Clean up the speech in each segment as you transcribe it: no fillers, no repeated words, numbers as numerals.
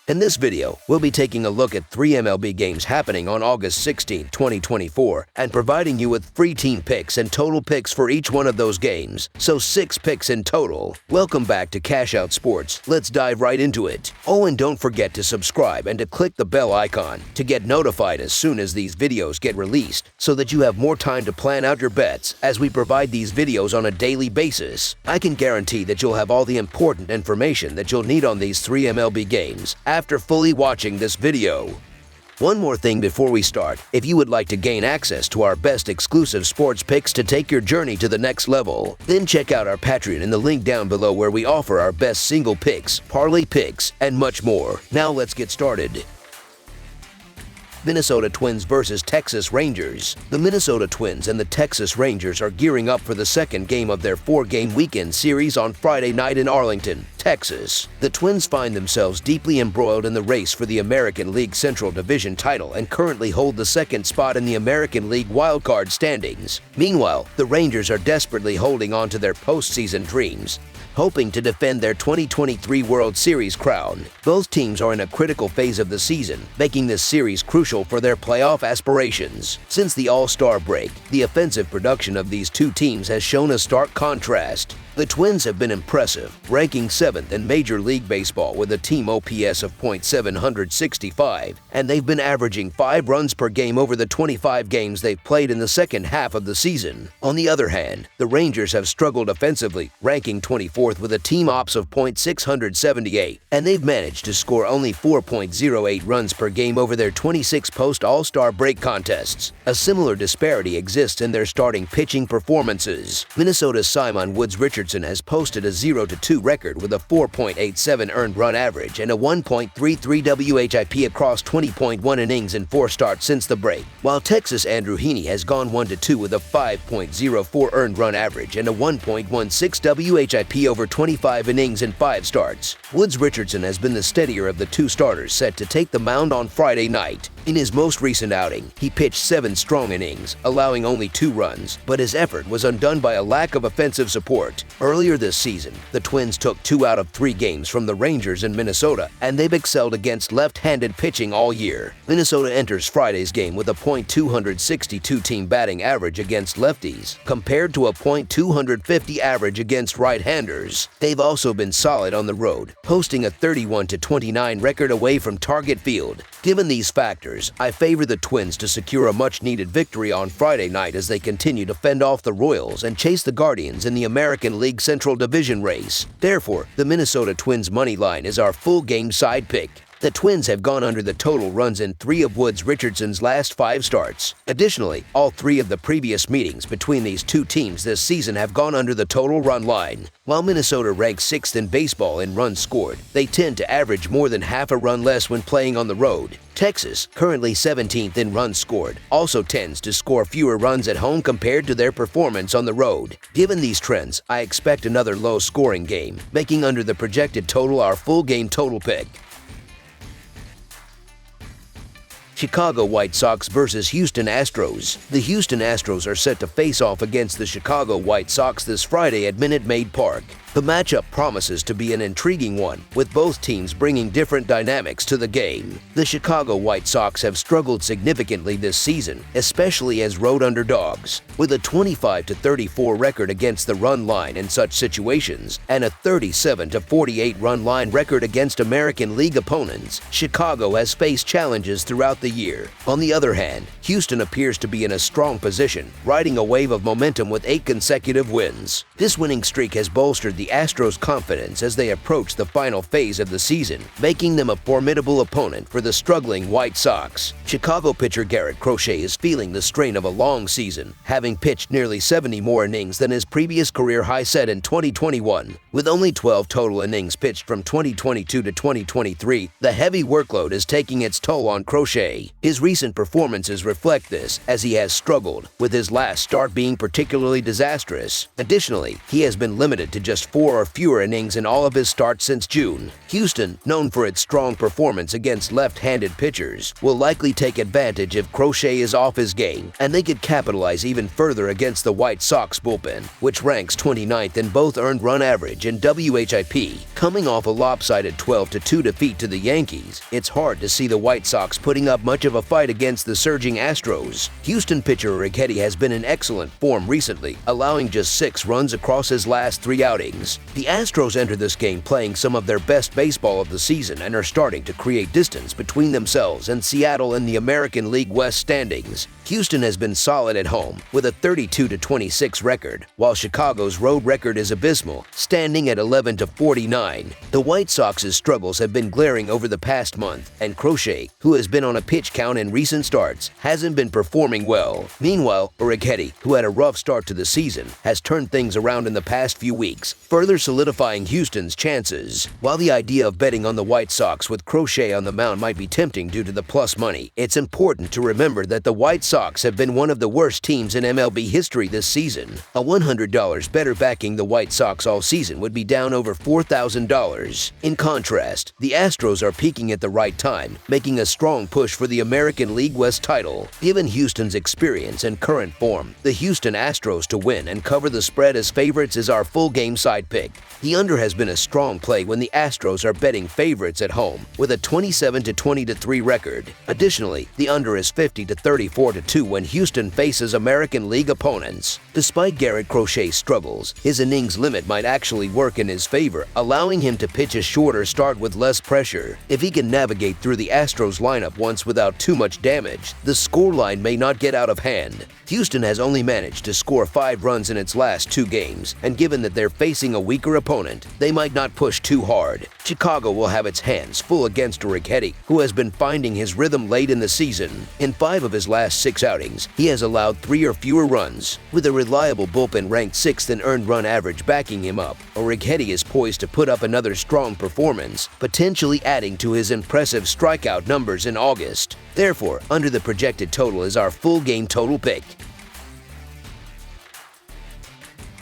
In this video, we'll be taking a look at 3 MLB games happening on August 16, 2024, and providing you with free team picks and total picks for each one of those games, so 6 picks in total. Welcome back to Cash Out Sports. Let's dive right into it. Oh, and don't forget to subscribe and to click the bell icon to get notified as soon as these videos get released, so that you have more time to plan out your bets as we provide these videos on a daily basis. I can guarantee that you'll have all the important information that you'll need on these 3 MLB games after fully watching this video. One more thing before we start, if you would like to gain access to our best exclusive sports picks to take your journey to the next level, then check out our Patreon in the link down below where we offer our best single picks, parlay picks, and much more. Now let's get started. Minnesota Twins versus Texas Rangers. The Minnesota Twins and the Texas Rangers are gearing up for the second game of their 4-game weekend series on Friday night in Arlington, Texas. The Twins find themselves deeply embroiled in the race for the American League Central Division title and currently hold the second spot in the American League wildcard standings. Meanwhile, the Rangers are desperately holding on to their postseason dreams, hoping to defend their 2023 World Series crown. Both teams are in a critical phase of the season, making this series crucial for their playoff aspirations. Since the All-Star break, the offensive production of these two teams has shown a stark contrast. The Twins have been impressive, ranking 7th in Major League Baseball with a team OPS of .765, and they've been averaging 5 runs per game over the 25 games they've played in the second half of the season. On the other hand, the Rangers have struggled offensively, ranking 24th with a team ops of .678, and they've managed to score only 4.08 runs per game over their 26 post-All-Star break contests. A similar disparity exists in their starting pitching performances. Minnesota's Simon Woods-Richardson has posted a 0-2 record with a 4.87 earned run average and a 1.33 WHIP across 20.1 innings in 4 starts since the break, while Texas' Andrew Heaney has gone 1-2 with a 5.04 earned run average and a 1.16 WHIP over 25 innings in 5 starts. Woods-Richardson has been the steadier of the two starters set to take the mound on Friday night. In his most recent outing, he pitched 7 strong innings, allowing only 2 runs, but his effort was undone by a lack of offensive support. Earlier this season, the Twins took 2 out of 3 games from the Rangers in Minnesota, and they've excelled against left-handed pitching all year. Minnesota enters Friday's game with a .262 team batting average against lefties, compared to a .250 average against right-handers. They've also been solid on the road, posting a 31-29 record away from Target Field. Given these factors, I favor the Twins to secure a much-needed victory on Friday night as they continue to fend off the Royals and chase the Guardians in the American League Central Division race. Therefore, the Minnesota Twins money line is our full-game side pick. The Twins have gone under the total runs in 3 of Woods-Richardson's last 5 starts. Additionally, all 3 of the previous meetings between these two teams this season have gone under the total run line. While Minnesota ranks 6th in baseball in runs scored, they tend to average more than half a run less when playing on the road. Texas, currently 17th in runs scored, also tends to score fewer runs at home compared to their performance on the road. Given these trends, I expect another low-scoring game, making under the projected total our full-game total pick. Chicago White Sox versus Houston Astros. The Houston Astros are set to face off against the Chicago White Sox this Friday at Minute Maid Park. The matchup promises to be an intriguing one, with both teams bringing different dynamics to the game. The Chicago White Sox have struggled significantly this season, especially as road underdogs, with a 25-34 record against the run line in such situations and a 37-48 run line record against American League opponents. Chicago has faced challenges throughout the year. On the other hand, Houston appears to be in a strong position, riding a wave of momentum with 8 consecutive wins. This winning streak has bolstered the Astros' confidence as they approach the final phase of the season, making them a formidable opponent for the struggling White Sox. Chicago pitcher Garrett Crochet is feeling the strain of a long season, having pitched nearly 70 more innings than his previous career high set in 2021. With only 12 total innings pitched from 2022 to 2023, the heavy workload is taking its toll on Crochet. Crochet. His recent performances reflect this, as he has struggled, with his last start being particularly disastrous. Additionally, he has been limited to just 4 or fewer innings in all of his starts since June. Houston, known for its strong performance against left-handed pitchers, will likely take advantage if Crochet is off his game, and they could capitalize even further against the White Sox bullpen, which ranks 29th in both earned run average and WHIP. Coming off a lopsided 12-2 defeat to the Yankees, it's hard to see the White Sox putting up much of a fight against the surging Astros. Houston pitcher Urquidy has been in excellent form recently, allowing just 6 runs across his last 3 outings. The Astros enter this game playing some of their best baseball of the season and are starting to create distance between themselves and Seattle in the American League West standings. Houston has been solid at home, with a 32-26 record, while Chicago's road record is abysmal, standing at 11-49. The White Sox's struggles have been glaring over the past month, and Crochet, who has been on a pitch count in recent starts, hasn't been performing well. Meanwhile, Urquidy, who had a rough start to the season, has turned things around in the past few weeks, further solidifying Houston's chances. While the idea of betting on the White Sox with Crochet on the mound might be tempting due to the plus money, it's important to remember that the White Sox have been one of the worst teams in MLB history this season. A $100 better backing the White Sox all season would be down over $4,000. In contrast, the Astros are peaking at the right time, making a strong push for the American League West title. Given Houston's experience and current form, the Houston Astros to win and cover the spread as favorites is our full game side pick. The under has been a strong play when the Astros are betting favorites at home, with a 27-20-3 record. Additionally, the under is 50-34-2 when Houston faces American League opponents. Despite Garrett Crochet's struggles, his innings limit might actually work in his favor, allowing him to pitch a shorter start with less pressure. If he can navigate through the Astros lineup once without too much damage, the scoreline may not get out of hand. Houston has only managed to score 5 runs in its last 2 games, and given that they're facing a weaker opponent, they might not push too hard. Chicago will have its hands full against Urquidy, who has been finding his rhythm late in the season. In 5 of his last 6 outings, he has allowed 3 or fewer runs. With a reliable bullpen ranked 6th in earned run average backing him up, Urquidy is poised to put up another strong performance, potentially adding to his impressive strikeout numbers in August. Therefore, under the projected total is our full game total pick.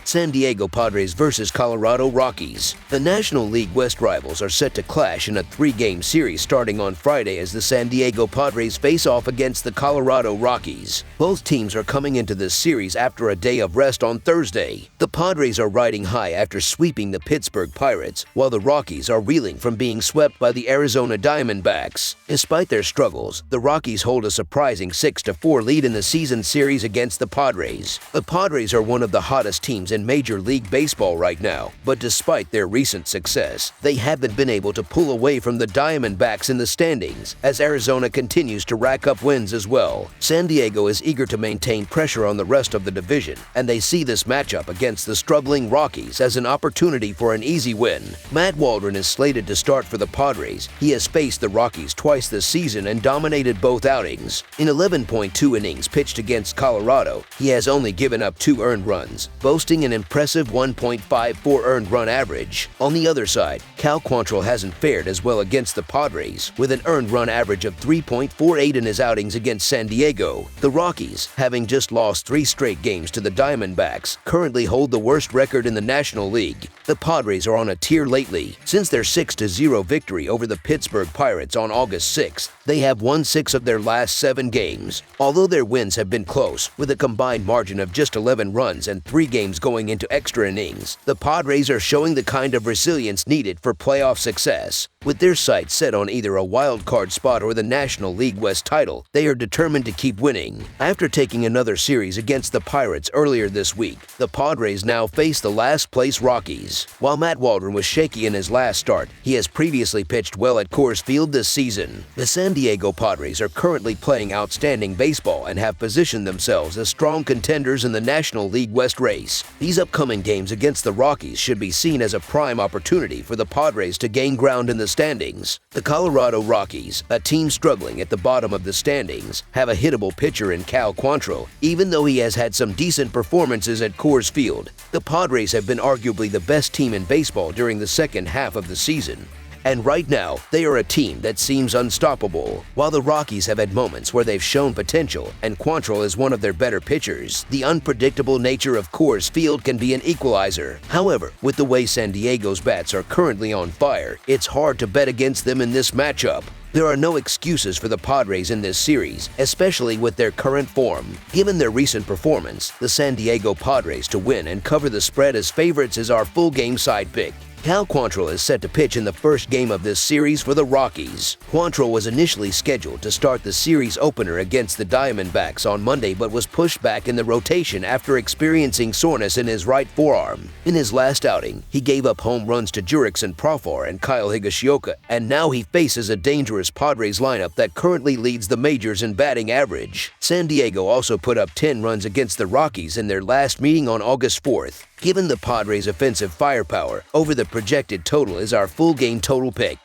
San Diego Padres vs. Colorado Rockies. The National League West rivals are set to clash in a 3-game series starting on Friday as the San Diego Padres face off against the Colorado Rockies. Both teams are coming into this series after a day of rest on Thursday. The Padres are riding high after sweeping the Pittsburgh Pirates, while the Rockies are reeling from being swept by the Arizona Diamondbacks. Despite their struggles, the Rockies hold a surprising 6-4 lead in the season series against the Padres. The Padres are one of the hottest teams in Major League Baseball right now, but despite their recent success, they haven't been able to pull away from the Diamondbacks in the standings, as Arizona continues to rack up wins as well. San Diego is eager to maintain pressure on the rest of the division, and they see this matchup against the struggling Rockies as an opportunity for an easy win. Matt Waldron is slated to start for the Padres. He has faced the Rockies twice this season and dominated both outings. In 11.2 innings pitched against Colorado, he has only given up 2 earned runs, boasting an impressive 1.54 earned run average. On the other side, Cal Quantrill hasn't fared as well against the Padres, with an earned run average of 3.48 in his outings against San Diego. The Rockies, having just lost 3 straight games to the Diamondbacks, currently hold the worst record in the National League. The Padres are on a tear lately. Since their 6-0 victory over the Pittsburgh Pirates on August 6th, they have won 6 of their last 7 games. Although their wins have been close, with a combined margin of just 11 runs and 3 games going into extra innings, the Padres are showing the kind of resilience needed for playoff success. With their sights set on either a wild card spot or the National League West title, they are determined to keep winning. After taking another series against the Pirates earlier this week, the Padres now face the last-place Rockies. While Matt Waldron was shaky in his last start, he has previously pitched well at Coors Field this season. The San Diego Padres are currently playing outstanding baseball and have positioned themselves as strong contenders in the National League West race. These upcoming games against the Rockies should be seen as a prime opportunity for the Padres to gain ground in the standings. The Colorado Rockies, a team struggling at the bottom of the standings, have a hittable pitcher in Cal Quantrill, even though he has had some decent performances at Coors Field. The Padres have been arguably the best team in baseball during the second half of the season. and right now, they are a team that seems unstoppable. While the Rockies have had moments where they've shown potential, and Quantrill is one of their better pitchers, the unpredictable nature of Coors Field can be an equalizer. However, with the way San Diego's bats are currently on fire, it's hard to bet against them in this matchup. There are no excuses for the Padres in this series, especially with their current form. Given their recent performance, the San Diego Padres to win and cover the spread as favorites is our full game side pick. Cal Quantrill is set to pitch in the first game of this series for the Rockies. Quantrill was initially scheduled to start the series opener against the Diamondbacks on Monday but was pushed back in the rotation after experiencing soreness in his right forearm. In his last outing, he gave up home runs to Jurickson Profar and Kyle Higashioka, and now he faces a dangerous Padres lineup that currently leads the majors in batting average. San Diego also put up 10 runs against the Rockies in their last meeting on August 4th. Given the Padres' offensive firepower, over the projected total is our full game total pick.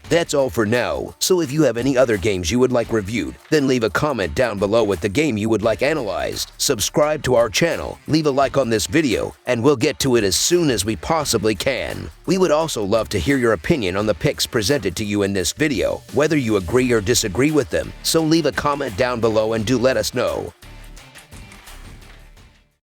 That's all for now, so if you have any other games you would like reviewed, then leave a comment down below with the game you would like analyzed. Subscribe to our channel, leave a like on this video, and we'll get to it as soon as we possibly can. We would also love to hear your opinion on the picks presented to you in this video, whether you agree or disagree with them, so leave a comment down below and do let us know.